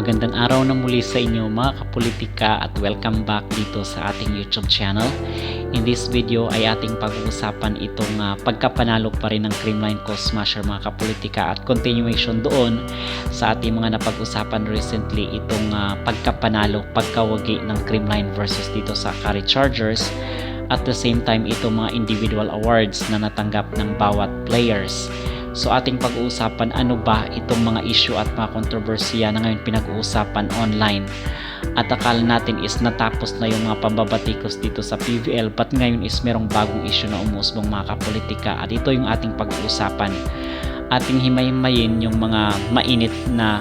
Magandang araw na muli sa inyo mga kapolitika at welcome back dito sa ating YouTube channel. In this video ay ating pag-uusapan itong pagkapanalo pa rin ng Creamline Coast Smasher mga kapolitika at continuation doon sa ating mga napag-usapan recently itong pagkapanalo, pagkawagi ng Creamline versus dito sa Akari Chargers. At the same time itong mga individual awards na natanggap ng bawat players. So ating pag-uusapan ano ba itong mga issue at mga kontrobersiya na ngayon pinag-uusapan online. At akala natin is natapos na yung mga pambabatikos dito sa PVL, but ngayon is merong bagong issue na umusbong mga kapolitika at ito yung ating pag-uusapan. Ating himay-himayin yung mga mainit na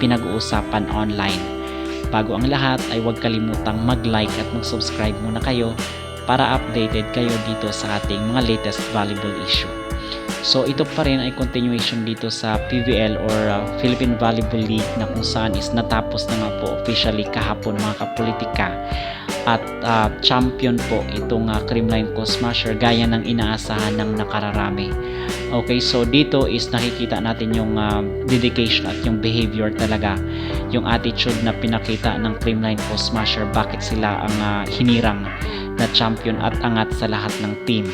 pinag-uusapan online. Bago ang lahat ay huwag kalimutang mag-like at mag-subscribe muna kayo para updated kayo dito sa ating mga latest volleyball issue. So ito pa rin ay continuation dito sa PVL or Philippine Volleyball League na kung saan is natapos na nga po officially kahapon mga kapolitika at champion po itong Creamline Coast Smasher gaya ng inaasahan ng nakararami. Okay, so dito is nakikita natin yung dedication at yung behavior talaga, yung attitude na pinakita ng Creamline Coast Smasher, bakit sila ang hinirang na champion at angat sa lahat ng team.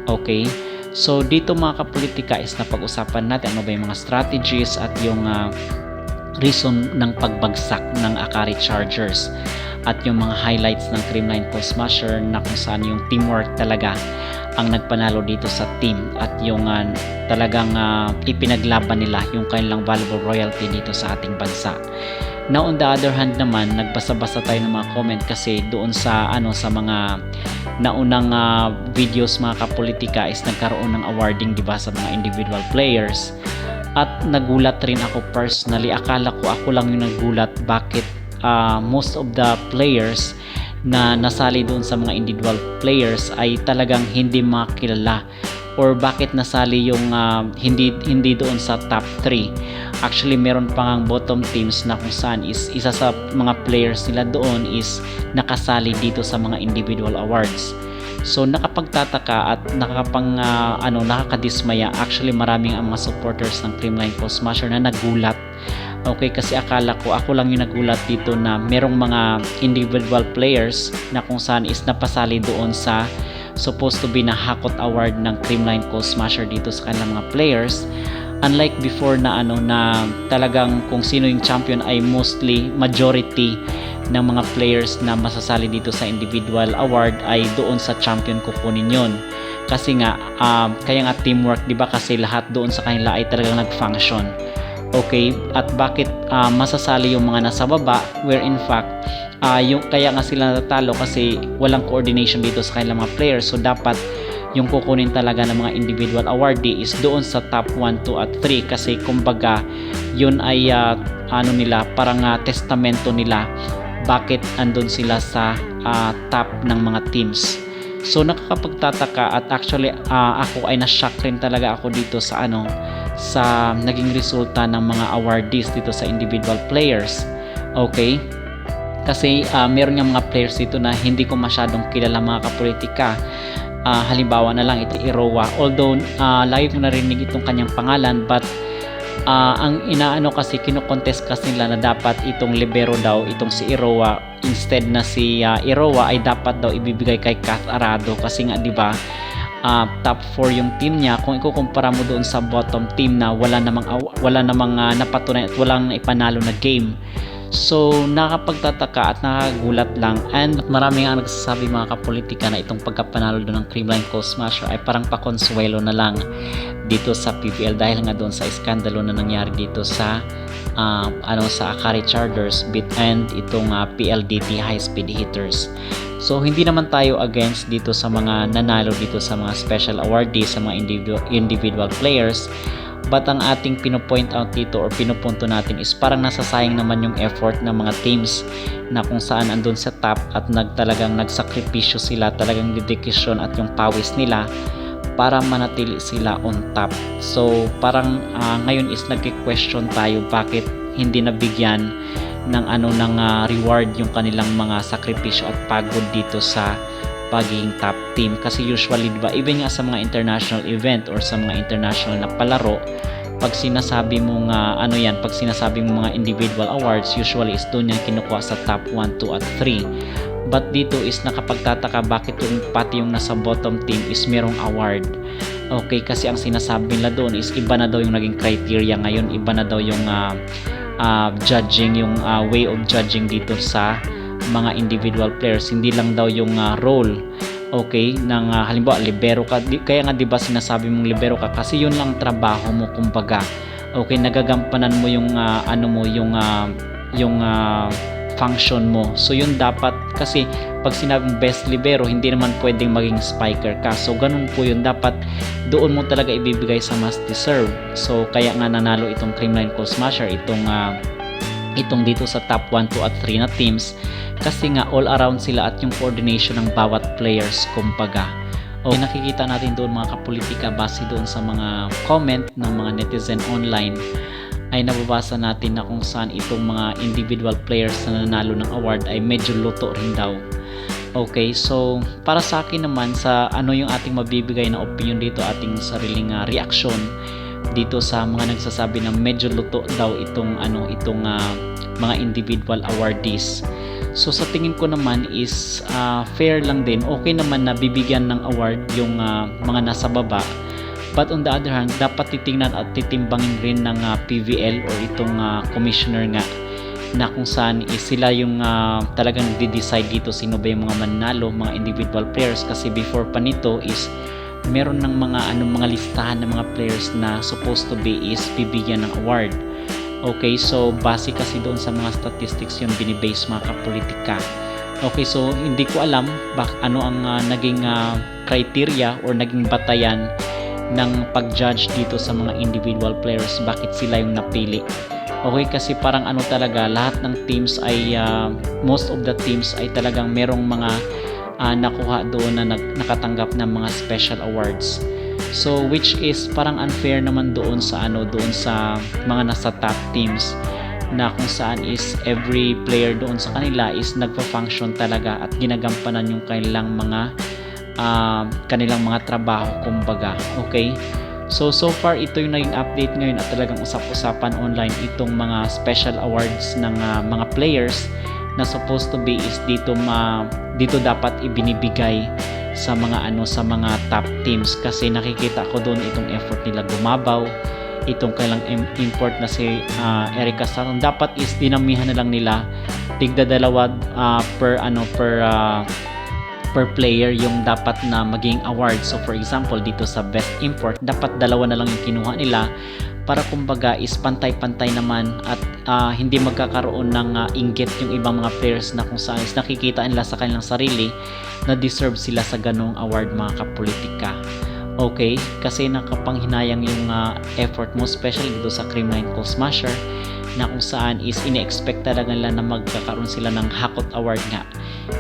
Okay, so dito mga kapolitika is napag-usapan natin ano ba yung mga strategies at yung reason ng pagbagsak ng Akari Chargers at yung mga highlights ng Creamline Coast Smasher na kung saan yung teamwork talaga ang nagpanalo dito sa team at yung talagang ipinaglaban nila yung kanilang volleyball royalty dito sa ating bansa. Now on the other hand naman, nagbasa-basa tayo ng mga comment kasi doon sa sa mga naunang videos mga kapolitika is nagkaroon ng awarding, di ba, sa mga individual players. At nagulat rin ako personally, akala ko ako lang yung nagulat bakit most of the players na nasali doon sa mga individual players ay talagang hindi makilala, or bakit nasali yung hindi doon sa top 3. Actually meron pa ngang bottom teams na kung saan is isa sa mga players nila doon is nakasali dito sa mga individual awards. So nakapagtataka at nakakadismaya. Actually maraming ang mga supporters ng Creamline Coast Smasher na nagulat. Okay, kasi akala ko ako lang yung nagulat dito na merong mga individual players na kung saan is napasali doon sa supposed to be na Hakot Award ng Creamline Coast Smasher dito sa kanilang mga players. Unlike before na na talagang kung sino yung champion ay mostly majority ng mga players na masasali dito sa individual award ay doon sa champion kukunin yon. Kasi nga kaya nga teamwork, di ba, kasi lahat doon sa kanila ay talagang nag-function. Okay, at bakit masasali yung mga nasa baba, where in fact yung kaya nga sila natalo kasi walang coordination dito sa kanilang mga players. So dapat yung kukunin talaga ng mga individual awardee is doon sa top 1, 2 at 3 kasi kumbaga yun ay nila parang testamento nila bakit andun sila sa top ng mga teams. So nakakapagtataka at actually ako ay na-shock rin talaga ako dito sa sa naging resulta ng mga awardees dito sa individual players. Okay, kasi meron nga mga players dito na hindi ko masyadong kilala mga kapolitika. Halimbawa na lang ito Irowa, although lagi ko narinig itong kanyang pangalan, but ang kasi kino-contest kasi nila na dapat itong libero daw itong si Irowa, instead na si Irowa ay dapat daw ibibigay kay Kath Arado kasi nga di ba top 4 yung team niya. Kung ikukumpara mo doon sa bottom team na wala namang napatunay at walang ipanalo na game. So nakapagtataka at nakagulat lang, and marami nga nagsasabi mga kapolitika na itong pagkapanalo doon ng Creamline Coast Smasher ay parang pakonsuelo na lang dito sa PVL dahil nga doon sa iskandalo na nangyari dito sa sa Akari Chargers and itong PLDT high speed hitters. So hindi naman tayo against dito sa mga nanalo dito sa mga special awardees, sa mga individual players. But ang ating pinopoint out dito or pinupunto natin is parang nasasayang naman yung effort ng mga teams na kung saan andun sa top at talagang nagsakripisyo sila, talagang dedication at yung pawis nila para manatili sila on top. So parang ngayon is nagki-question tayo bakit hindi nabigyan ng reward yung kanilang mga sakripisyo at pagod dito sa pagiging top team. Kasi usually diba, even nga sa mga international event or sa mga international na palaro, pag sinasabi mong pag sinasabi mong mga individual awards, usually is doon yan kinukuha sa top 1, 2 at 3. But dito is nakapagtataka bakit yung pati yung nasa bottom team is merong award. Okay, kasi ang sinasabi nila doon is iba na daw yung naging criteria ngayon, iba na daw yung judging, yung way of judging dito sa mga individual players, hindi lang daw yung role, okay, ng halimbawa libero ka, kaya nga 'di ba sinasabi mong libero ka kasi yun lang trabaho mo, kumbaga. Okay, nagagampanan mo yung function mo. So yun dapat, kasi pag sinabing best libero, hindi naman pwedeng maging spiker ka. So ganun po yun, dapat doon mo talaga ibibigay sa mas deserve. So kaya nga nanalo itong Creamline Cold Smasher, itong dito sa top 1, 2 at 3 na teams, kasi nga all around sila at yung coordination ng bawat players, kumbaga. Okay, nakikita natin doon mga kapolitika, base doon sa mga comment ng mga netizen online, ay nababasa natin na kung saan itong mga individual players na nanalo ng award ay medyo luto rin daw. Okay, so para sa akin naman, sa ano yung ating mabibigay na opinion dito, ating sariling reaction dito sa mga nagsasabi na medyo luto daw itong mga individual awardees. So sa tingin ko naman is fair lang din, okay naman na bibigyan ng award yung mga nasa baba. But on the other hand, dapat titingnan at titimbangin rin ng PVL or itong commissioner nga, na kung saan sila yung talagang nagde-decide dito sino ba yung mga mananalo, mga individual players. Kasi before pa nito is meron ng mga listahan ng mga players na supposed to be is bibigyan ng award. Okay, so base kasi doon sa mga statistics yung binibase mga kapolitika. Okay, so hindi ko alam ano ang naging criteria or naging batayan ng pag-judge dito sa mga individual players, bakit sila yung napili. Okay, kasi parang talaga, lahat ng teams ay most of the teams ay talagang merong mga nakuha doon na nakatanggap ng mga special awards. So which is parang unfair naman doon sa mga nasa top teams, na kung saan is every player doon sa kanila is nagpa-function talaga at ginagampanan yung kanilang mga trabaho, kumbaga. Okay, so far ito yung naging update ngayon at talagang usap-usapan online itong mga special awards ng mga players na supposed to be is dito dapat ibinibigay sa mga top teams, kasi nakikita ko doon itong effort nila gumabaw, itong kailang import na si Erica Saron, dapat is dinamihan na lang nila, tigda dalawa per player yung dapat na maging award. So for example, dito sa best import, dapat dalawa na lang yung kinuha nila, para kumbaga is pantay-pantay naman at hindi magkakaroon ng inggit yung ibang mga players, na kung saan is nakikita nila sa kanilang sarili na deserve sila sa ganong award, mga kapolitika. Okay, kasi nakapanghinayang yung effort mo, especially dito sa Creamline Cold Smasher, na kung saan is ine-expect talaga nila na magkakaroon sila ng Hakot Award nga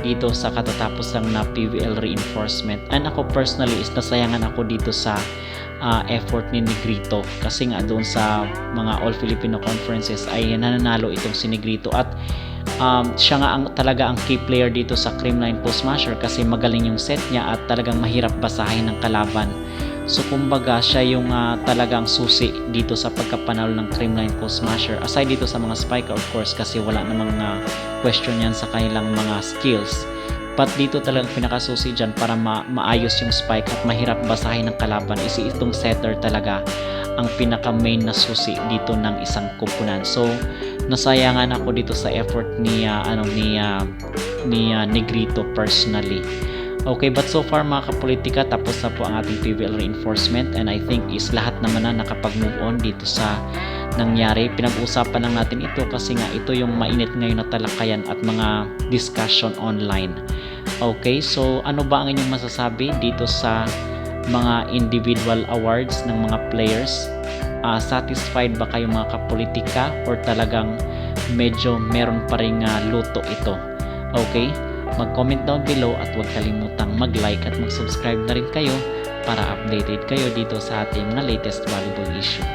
dito sa katatapos lang na PVL reinforcement. And ako personally is nasayangan ako dito sa effort ni Negrito, kasi nga doon sa mga All Filipino Conferences ay nananalo itong si Negrito, at siya nga talaga ang key player dito sa Creamline Cold Smasher, kasi magaling yung set niya at talagang mahirap basahin ng kalaban. So kumbaga siya yung talagang susi dito sa pagkapanalo ng Creamline Cold Smasher, aside dito sa mga spiker of course, kasi wala namang question yan sa kanilang mga skills. But dito talagang pinakasusi dyan para maayos yung spike at mahirap basahin ng kalaban is itong setter talaga ang pinaka main na susi dito ng isang koponan. So nasayangan ako dito sa effort ni Negrito personally. Okay, but so far mga kapolitika, tapos na po ang ating PVL reinforcement, and I think is lahat naman na nakapag-move on dito sa nangyari. Pinag-usapan lang natin ito kasi nga ito yung mainit ngayon na talakayan at mga discussion online. Okay, so ano ba ang inyong masasabi dito sa mga individual awards ng mga players? Satisfied ba kayo mga kapolitika, or talagang medyo meron pa ring luto ito? Okay, mag-comment down below at huwag kalimutang mag-like at mag-subscribe na rin kayo para updated kayo dito sa ating mga latest volleyball issue.